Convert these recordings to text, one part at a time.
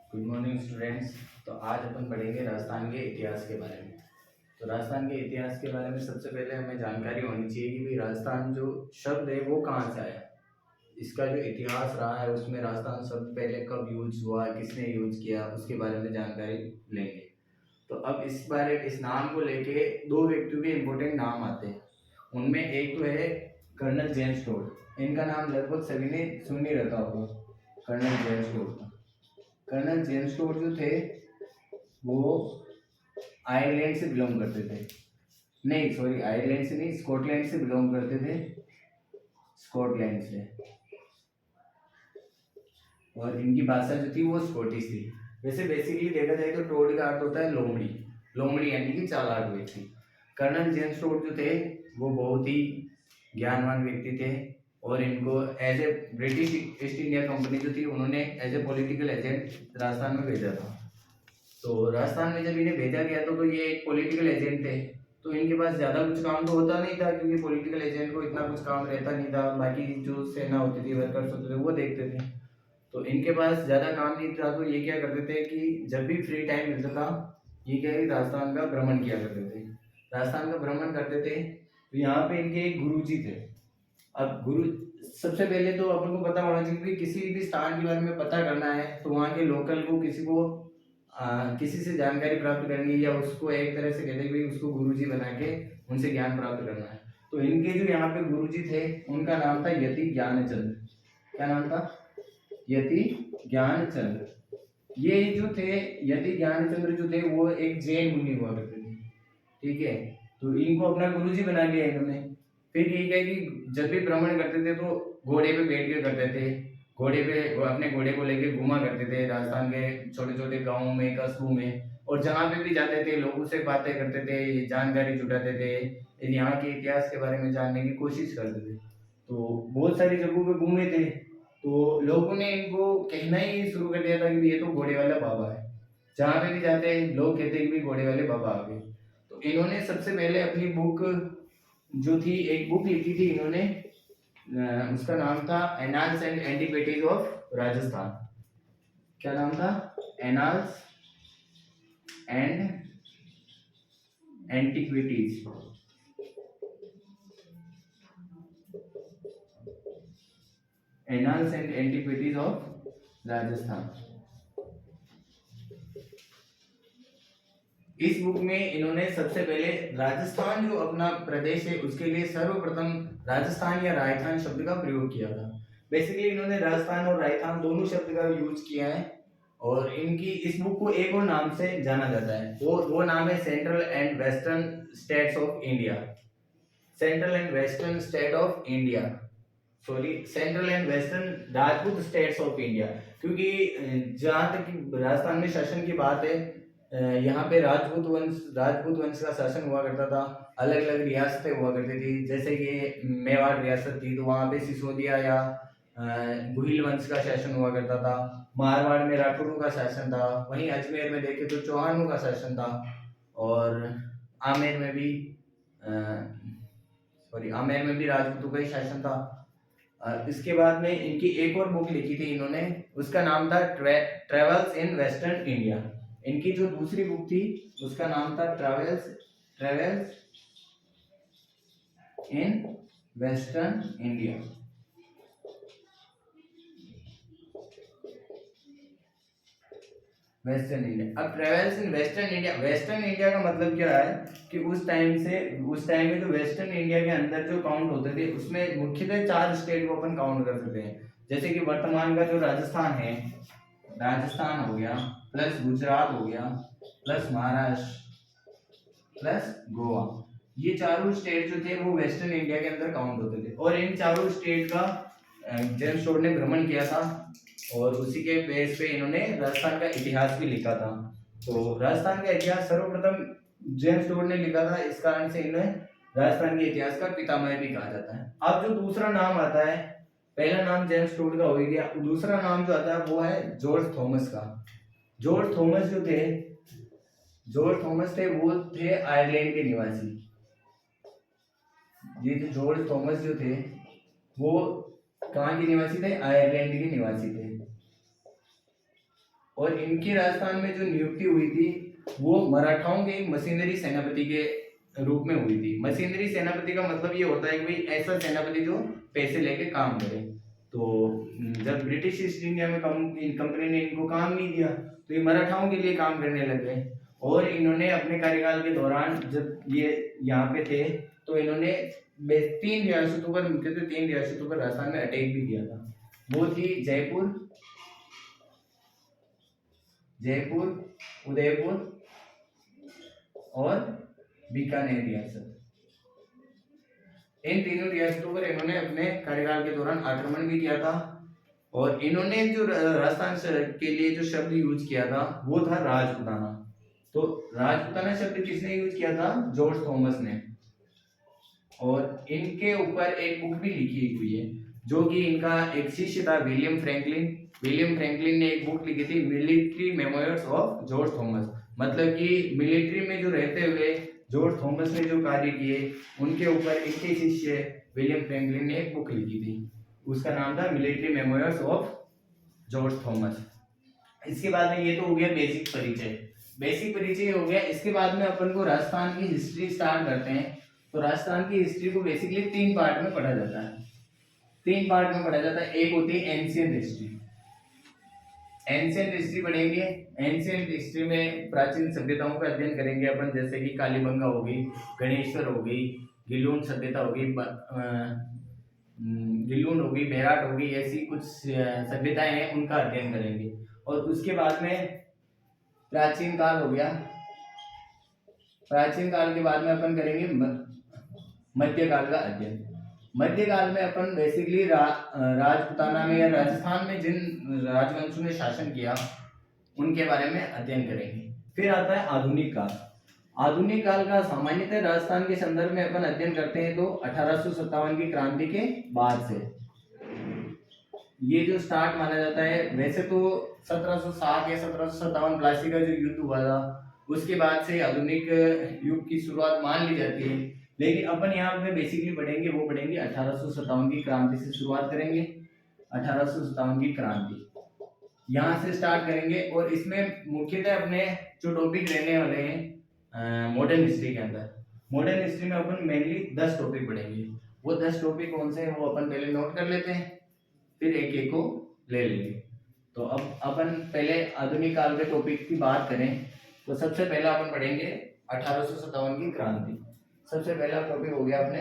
Good morning students. तो आज अपन पढ़ेंगे राजस्थान के इतिहास के बारे में। तो राजस्थान के इतिहास के बारे में सबसे पहले हमें जानकारी होनी चाहिए कि भाई राजस्थान जो शब्द है वो कहाँ से आया। इसका जो इतिहास रहा है उसमें राजस्थान शब्द पहले कब यूज हुआ, किसने यूज किया, उसके बारे में जानकारी लेंगे। तो अब इस नाम को लेके दो व्यक्तियों के इम्पोर्टेंट नाम आते हैं। उनमें एक तो है कर्नल जेम्स टोड। इनका नाम लगभग सभी ने सुन ही रखा होगा, कर्नल जेम्स टोड का। कर्नल जेम्स टोड जो थे वो आयरलैंड से बिलोंग करते थे। नहीं सॉरी, आयरलैंड से नहीं, स्कॉटलैंड से बिलोंग करते थे, स्कॉटलैंड से। और इनकी भाषा जो थी वो स्कॉटिश थी। वैसे बेसिकली देखा जाए तो टोड का अर्थ होता है लोमड़ी। लोमड़ी यानी कि चालाक व्यक्ति। कर्नल जेम्स टोड जो थे वो बहुत ही ज्ञानवान व्यक्ति थे। और इनको as a British East India Company जो थी उन्होंने as a political agent Rajasthan में भेजा था। तो राजस्थान में जब इन्हें भेजा गया तो ये एक पॉलिटिकल एजेंट थे। तो इनके पास ज़्यादा कुछ काम तो होता नहीं था, क्योंकि पॉलिटिकल एजेंट को इतना कुछ काम रहता नहीं था। बाकी जो सेना होती थी, वर्कर्स होते थे, वो देखते थे। तो इनके पास ज़्यादा काम नहीं था, तो ये क्या करते थे कि जब भी फ्री टाइम मिलता था ये क्या है, राजस्थान का भ्रमण किया करते थे। राजस्थान का भ्रमण करते थे। तो यहाँ पे इनके एक गुरुजी थे। अब गुरु, सबसे पहले तो अपन को पता होना चाहिए कि किसी भी स्थान के बारे में पता करना है तो वहाँ के लोकल को किसी को किसी से जानकारी प्राप्त करनी है, या उसको एक तरह से कहते हैं कि उसको गुरुजी बना के उनसे ज्ञान प्राप्त करना है। तो इनके जो यहाँ पे गुरुजी थे उनका नाम था यति ज्ञानचंद। क्या नाम था? यति ज्ञानचंद। ये जो थे, यति ज्ञानचंद्र जो थे वो एक जैन मुनि हुआ करते थे। ठीक है। तो इनको अपना गुरुजी बना लिया इन्होंने। फिर ये क्या है कि जब भी भ्रमण करते थे तो घोड़े पे बैठ के करते थे। घोड़े पे वो अपने घोड़े को लेके घूमा करते थे राजस्थान के छोटे छोटे गाँव में, कस्बों में। और जहाँ पे भी जाते थे लोगों से बातें करते थे, जानकारी जुटाते थे, यहाँ के इतिहास के बारे में जानने की कोशिश करते थे। तो बहुत सारी जगहों पे घूमे थे। तो लोगों ने इनको कहना ही शुरू कर दिया था कि ये तो घोड़े वाला बाबा है। जहाँ पे भी जाते हैं लोग कहते हैं कि घोड़े वाले बाबा आ गए। तो इन्होंने सबसे पहले अपनी बुक जो थी, एक बुक लिखी थी इन्होंने। उसका नाम था annals and antiquities of Rajasthan. क्या नाम था? Annals and antiquities. Annals and antiquities of Rajasthan. इस बुक में इन्होंने सबसे पहले राजस्थान जो अपना प्रदेश है उसके लिए सर्वप्रथम राजस्थान या राजस्थान शब्द का प्रयोग किया था। बेसिकली इन्होंने राजस्थान और राजस्थान दोनों शब्द का यूज किया है। और इनकी इस बुक को एक और नाम से जाना जाता है, वो नाम है central and western states of India. Central and western state of India, sorry, central and western Rajput states of India. क्योंकि जहाँ तक राजस्थान में शासन की बात है, यहाँ पे राजपूत वंश का शासन हुआ करता था। अलग अलग रियासतें हुआ करती थी, जैसे कि मेवाड़ रियासत थी तो वहाँ पे सिसोदिया या गुहिल वंश का शासन हुआ करता था। मारवाड़ में राठौड़ों का शासन था। वहीं अजमेर में देखे तो चौहानों का शासन था। और आमेर में भी आमेर में भी राजपूतों का ही शासन था। इसके बाद में इनकी एक और बुक लिखी थी इन्होंने, उसका नाम था ट्रेवल्स इन वेस्टर्न इंडिया। इनकी जो दूसरी बुक थी उसका नाम था travels in western India. Western India. अब ट्रेवल्स इन वेस्टर्न इंडिया का मतलब क्या है कि उस टाइम में जो वेस्टर्न इंडिया के अंदर जो काउंट होते थे उसमें मुख्यतः 4 स्टेट को अपन काउंट कर सकते हैं। जैसे कि वर्तमान का जो राजस्थान है, राजस्थान हो गया, प्लस गुजरात हो गया, प्लस महाराष्ट्र, प्लस गोवा। ये चारों स्टेट जो थे वो वेस्टर्न इंडिया के अंदर काउंट होते थे। और इन चारों स्टेट का जेम्स टोड ने भ्रमण किया था। और उसी के बेस पे इन्होंने राजस्थान का इतिहास भी लिखा था। तो राजस्थान का इतिहास सर्वप्रथम जेम्स टोड ने लिखा था, इस कारण से इन्हें राजस्थान के इतिहास का पितामह भी कहा जाता है। अब जो दूसरा नाम आता है, पहला नाम जेम्स टोड का हो गया, दूसरा नाम जो आता है वो है जॉर्ज थॉमस का। जॉर्ज थॉमस जो थे, जॉर्ज थॉमस थे वो थे आयरलैंड के निवासी। ये जो जॉर्ज थॉमस जो थे वो कहाँ के निवासी थे? आयरलैंड के निवासी थे। और इनकी राजस्थान में जो नियुक्ति हुई थी वो मराठाओं के एक मशीनरी सेनापति के रूप में हुई थी। मशीनरी सेनापति का मतलब ये होता है कि भाई ऐसा सेनापति जो पैसे लेके काम करे। तो जब ब्रिटिश ईस्ट इंडिया में कंपनी ने इनको काम नहीं दिया तो ये मराठाओं के लिए काम करने लग गए। और इन्होंने अपने कार्यकाल के दौरान जब ये यहाँ पे थे तो इन्होंने 3 रियासतों पर, मुख्यतः 3 रियासतों पर राजस्थान में अटैक भी किया था। वो थी जयपुर, उदयपुर और बीकानेर रियासत। इन तीनों रियासतों पर इन्होंने अपने कार्यकाल के दौरान आक्रमण भी किया था। और इन्होंने जो राजस्थान के लिए जो शब्द यूज किया था वो था राजपुताना। तो राजपुताना शब्द किसने यूज किया था? जॉर्ज थॉमस ने। और इनके ऊपर एक बुक भी लिखी हुई है जो कि इनका एक शिष्य था विलियम फ्रैंकलिन ने एक बुक लिखी थी, military memoirs of George Thomas. मतलब कि मिलिट्री में जो रहते हुए जॉर्ज थॉमस ने जो कार्य किए उनके ऊपर इनके शिष्य विलियम फ्रैंकलिन ने एक बुक लिखी थी, उसका नाम था military memoirs of George Thomas. इसके बाद में ये तो हो गया बेसिक परिचय हो गया। इसके बाद में अपन को राजस्थान की हिस्ट्री स्टार्ट करते हैं। तो राजस्थान की हिस्ट्री को बेसिकली 3 पार्ट में पढ़ा जाता है। एक होती है एंशिएंट हिस्ट्री पढ़ेंगे। एंशिएंट हिस्ट्री में प्राचीन सभ्यताओं का अध्ययन करेंगे अपन, जैसे कि कालीबंगा हो गई, गणेश्वर हो गई, गिलून सभ्यता हो गई, गिलून हो गई, बेराट हो गई, ऐसी कुछ सभ्यताएं हैं उनका अध्ययन करेंगे। और उसके बाद में प्राचीन काल हो गया। प्राचीन काल के बाद में अपन करेंगे मध्यकाल का अध्ययन। मध्यकाल में अपन बेसिकली राजपुताना में या राजस्थान में जिन राजवंशों ने शासन किया उनके बारे में अध्ययन करेंगे। फिर आता है आधुनिक काल। आधुनिक काल का सामान्यतः राजस्थान के संदर्भ में अपन अध्ययन करते हैं तो 1857 की क्रांति के बाद से ये जो स्टार्ट माना जाता है। वैसे तो 1760 या 1757 प्लासी का जो युद्ध हुआ था उसके बाद से आधुनिक युग की शुरुआत मान ली जाती है, लेकिन अपन यहाँ पे बेसिकली पढ़ेंगे 1857 की क्रांति से शुरुआत करेंगे। 1857 की क्रांति यहाँ से स्टार्ट करेंगे और इसमें मुख्यतः अपने जो टॉपिक रहने वाले हैं मॉडर्न हिस्ट्री के अंदर। मॉडर्न हिस्ट्री में अपन मेनली 10 टॉपिक पढ़ेंगे। वो 10 टॉपिक कौन से हैं वो अपन पहले नोट कर लेते हैं, फिर एक एक को ले लेंगे। तो अब अपन पहले आधुनिक काल के टॉपिक की बात करें तो सबसे पहला अपन पढ़ेंगे 1857 की क्रांति। सबसे पहला टॉपिक हो गया अपने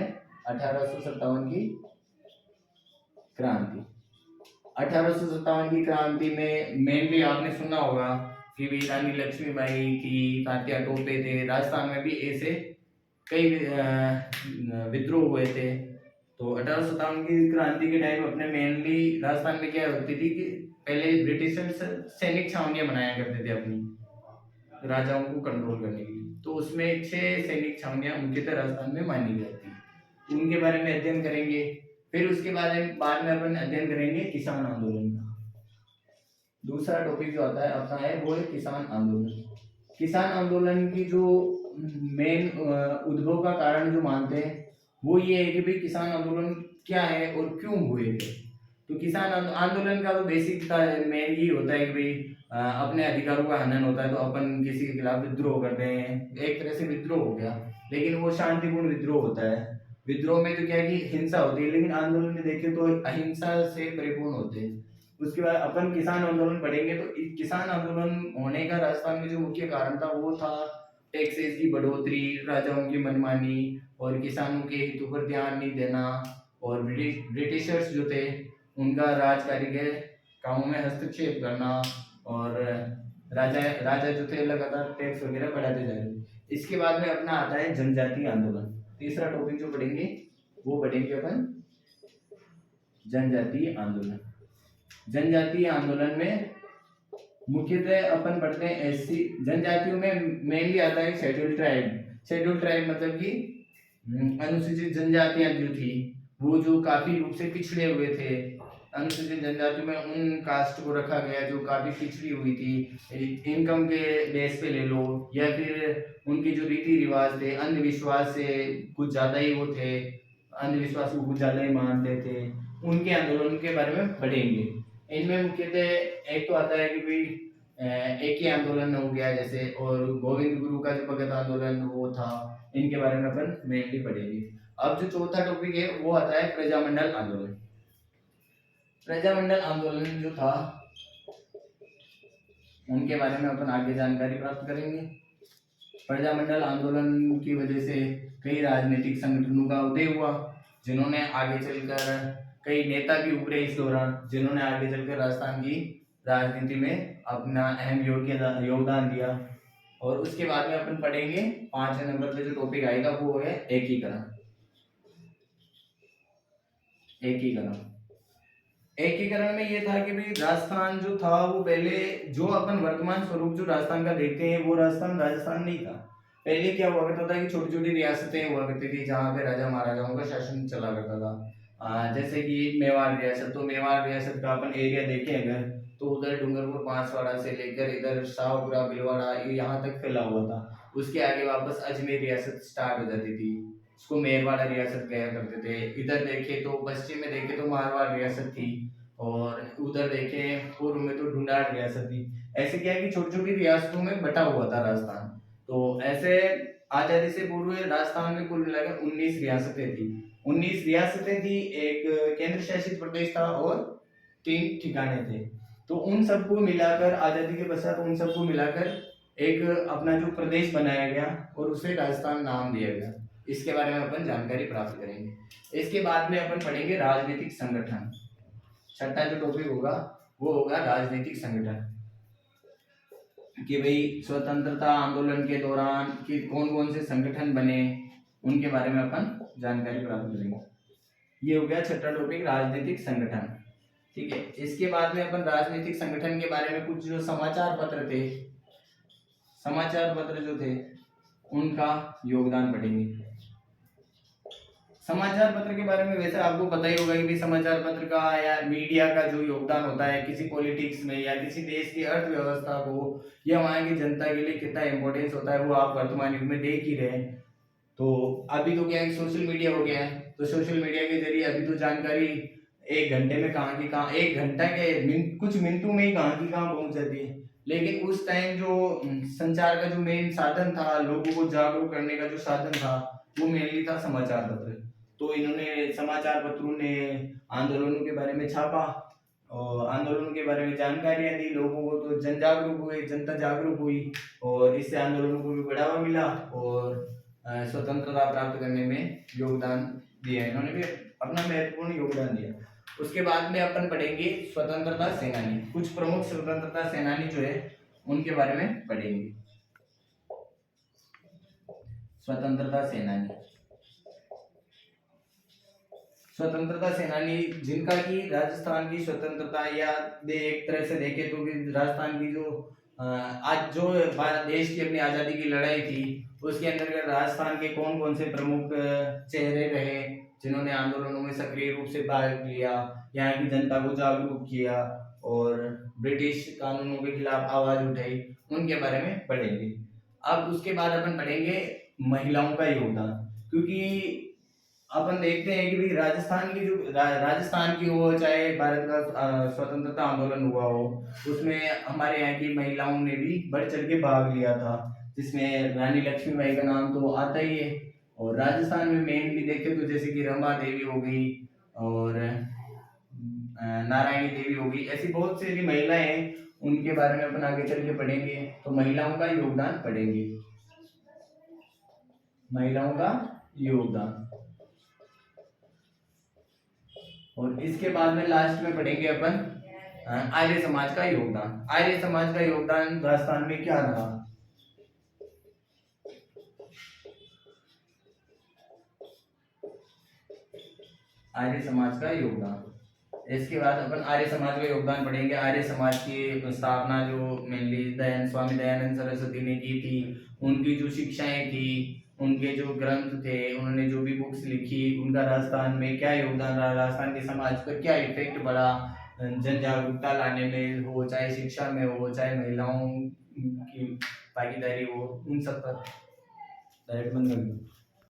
1857 की क्रांति। 1857 की क्रांति में मेनली आपने सुना होगा कि भी रानी लक्ष्मीबाई थी, तात्या टोपे थे, राजस्थान में भी ऐसे कई विद्रोह हुए थे। तो 1857 की क्रांति के टाइम अपने मेनली राजस्थान में क्या होती थी कि पहले ब्रिटिशर्स सैनिक छावनियां बनाया करते थे अपनी राजाओं को कंट्रोल करने के लिए। तो उसमें 6 सैनिक छावनियां मुख्यतः राजस्थान में मानी जाती है, उनके बारे में अध्ययन करेंगे। फिर उसके बाद में अपन अध्ययन करेंगे किसान आंदोलन का। दूसरा टॉपिक जो आता है अपना है वो है किसान आंदोलन। किसान आंदोलन की जो मेन उद्भव का कारण जो मानते हैं वो ये है कि भाई किसान आंदोलन क्या है और क्यों हुए थे। तो किसान आंदोलन का तो बेसिक मेन ही होता है कि भाई अपने अधिकारों का हनन होता है तो अपन किसी के खिलाफ विद्रोह करते हैं। एक तरह से विद्रोह हो गया, लेकिन वो शांतिपूर्ण विद्रोह होता है। विद्रोह में तो क्या है कि हिंसा होती है, लेकिन आंदोलन में देखें तो अहिंसा से परिपूर्ण होते हैं। उसके बाद अपन किसान आंदोलन पढ़ेंगे। तो किसान आंदोलन होने का राजस्थान में जो मुख्य कारण था वो था टैक्सेस की बढ़ोतरी, राजाओं की मनमानी और किसानों के हितों पर ध्यान नहीं देना, और ब्रिटिशर्स जो थे उनका राजकार्य के कामों में हस्तक्षेप करना, और राजा जो थे लगातार टैक्स वगैरह बढ़ाते जा रहे। इसके बाद में अपना आता है जनजातीय आंदोलन। तीसरा टॉपिक जो पढ़ेंगे वो पढ़ेंगे अपन जनजातीय आंदोलन। जनजातीय आंदोलन में मुख्यतः अपन पढ़ते हैं एससी जनजातियों में मेनली आता है शेड्यूल ट्राइब मतलब कि अनुसूचित जनजातियां जो थी वो जो काफी रूप से पिछड़े हुए थे। अनुसूचित जनजातियों में उन कास्ट को रखा गया जो काफी पिछड़ी हुई थी, इनकम के बेस पे ले लो या फिर उनके जो रीति रिवाज थे अंधविश्वास से कुछ ज्यादा ही वो थे, अंधविश्वास को कुछ ज्यादा ही मानते थे। उनके आंदोलन के बारे में पढ़ेंगे। इनमें मुख्यतः एक तो आता है कि भाई एक ही आंदोलन हो गया जैसे, और गोविंद गुरु का जो भगत आंदोलन वो था, इनके बारे में अपन मेनली पढ़ेंगे। अब जो चौथा टॉपिक है वो आता है प्रजामंडल आंदोलन। प्रजामंडल आंदोलन जो था उनके बारे में अपन आगे जानकारी प्राप्त करेंगे। प्रजामंडल आंदोलन की वजह से कई राजनीतिक संगठनों का उदय हुआ, जिन्होंने आगे चलकर कई नेता भी उभरे इस दौरान, जिन्होंने आगे चलकर राजस्थान की राजनीति में अपना अहम योगदान दिया। और उसके बाद में अपन पढ़ेंगे 5वें नंबर पे जो टॉपिक आएगा वो है एकीकरण। एकीकरण एकीकरण में ये था कि भाई राजस्थान जो था वो पहले, जो अपन वर्तमान स्वरूप जो राजस्थान का देखते हैं वो राजस्थान नहीं था। पहले क्या हुआ करता था कि छोटी छोटी रियासतें हुआ करती थी जहाँ पे राजा महाराजाओं का शासन चला करता था। जैसे कि मेवाड़ रियासत, तो मेवाड़ रियासत का अपन एरिया देखें अगर, तो उधर डूंगरपुर बांसवाड़ा से लेकर इधर शाहपुरा भीलवाड़ा ये यहाँ तक फैला हुआ था। उसके आगे वापस अजमेर रियासत स्टार्ट हो जाती थी, उसको मेरवाड़ा रियासत कहा करते थे। इधर देखे तो पश्चिम में देखे तो मारवाड़ रियासत थी, और उधर देखे पूर्व में तो ढूंढाड़ रियासत थी। ऐसे क्या है कि छोटी छोटी रियासतों में बटा हुआ था राजस्थान। तो ऐसे आजादी से पूर्व राजस्थान में कुल मिलाकर 19 रियासतें थी। 19 रियासतें थी, एक केंद्र शासित प्रदेश था और 3 ठिकाने थे। तो उन सबको मिलाकर आजादी के पश्चात उन सबको मिलाकर एक अपना जो प्रदेश बनाया गया और उसे राजस्थान नाम दिया गया। इसके बारे में अपन जानकारी प्राप्त करेंगे। इसके बाद में अपन पढ़ेंगे राजनीतिक संगठन। छठा जो टॉपिक होगा वो होगा राजनीतिक संगठन, कि भाई स्वतंत्रता आंदोलन के दौरान कि कौन कौन से संगठन बने, उनके बारे में अपन जानकारी प्राप्त करेंगे। ये हो गया छठा टॉपिक राजनीतिक संगठन। ठीक है, इसके बाद में अपन राजनीतिक संगठन के बारे में कुछ जो समाचार पत्र थे, समाचार पत्र जो थे उनका योगदान पढ़ेंगे। समाचार पत्र के बारे में वैसे आपको पता ही होगा कि भी समाचार पत्र का या मीडिया का जो योगदान होता है किसी पॉलिटिक्स में या किसी देश की अर्थव्यवस्था को या वहाँ की जनता के लिए कितना इंपॉर्टेंस होता है वो आप वर्तमान युग में देख ही रहे हैं। तो अभी तो क्या है, सोशल मीडिया हो गया है, तो सोशल मीडिया के जरिए अभी तो जानकारी 1 घंटे में कहाँ की कहाँ, 1 घंटा के कुछ मिनटों में ही कहाँ की कहाँ पहुंच जाती है। लेकिन उस टाइम जो संचार का जो मेन साधन था, लोगों को जागरूक करने का जो साधन था, वो मेनली था समाचार पत्र। तो इन्होंने समाचार पत्रों ने आंदोलनों के बारे में छापा और आंदोलनों के बारे में जानकारियां दी लोगों को, तो जन जागरूक हुए, जनता जागरूक हुई और इससे आंदोलनों को भी बढ़ावा मिला और स्वतंत्रता प्राप्त करने में योगदान दिया। इन्होंने भी अपना महत्वपूर्ण योगदान दिया। उसके बाद में अपन पढ़ेंगे स्वतंत्रता सेनानी। कुछ प्रमुख स्वतंत्रता सेनानी जो है उनके बारे में पढ़ेंगे। स्वतंत्रता सेनानी, स्वतंत्रता सेनानी जिनका कि राजस्थान की स्वतंत्रता या एक तरह से देखे तो राजस्थान की जो आज जो देश की अपनी आजादी की लड़ाई थी उसके अंतर्गत राजस्थान के कौन कौन से प्रमुख चेहरे रहे जिन्होंने आंदोलनों में सक्रिय रूप से भाग लिया, यहाँ की जनता को जागरूक किया और ब्रिटिश कानूनों के खिलाफ आवाज उठाई, उनके बारे में पढ़ेंगे। अब उसके बाद अपन पढ़ेंगे महिलाओं का योगदान, क्योंकि अपन देखते हैं कि भाई राजस्थान की जो राजस्थान की हो चाहे भारत का स्वतंत्रता आंदोलन हुआ हो, उसमें हमारे यहाँ की महिलाओं ने भी बढ़ चढ़ के भाग लिया था, जिसमें रानी लक्ष्मीबाई का नाम तो आता ही है। और राजस्थान में मेनली देखे तो जैसे कि रमा देवी हो गई और नारायणी देवी हो गई, ऐसी बहुत सी महिलाएं हैं, उनके बारे में अपन आगे चल के पढ़ेंगे। तो महिलाओं का योगदान पढ़ेंगे, महिलाओं का योगदान। और इसके बाद में लास्ट में पढ़ेंगे अपन आर्य समाज का योगदान। आर्य समाज का योगदान राजस्थान में क्या रहा। आर्य समाज का योगदान, इसके बाद अपन आर्य समाज का योगदान पढ़ेंगे। आर्य समाज की स्थापना जो मेनली स्वामी दयानंद सरस्वती ने की थी, उनकी जो शिक्षाएं थी, उनके जो ग्रंथ थे, उन्होंने जो भी बुक्स लिखी, उनका राजस्थान में क्या योगदान रहा, राजस्थान के समाज पर क्या इफेक्ट पड़ा, जन जागरूकता लाने में हो, चाहे शिक्षा में हो, चाहे महिलाओं की भागीदारी हो, उन सब पर डायरेक्ट बंद कर दो।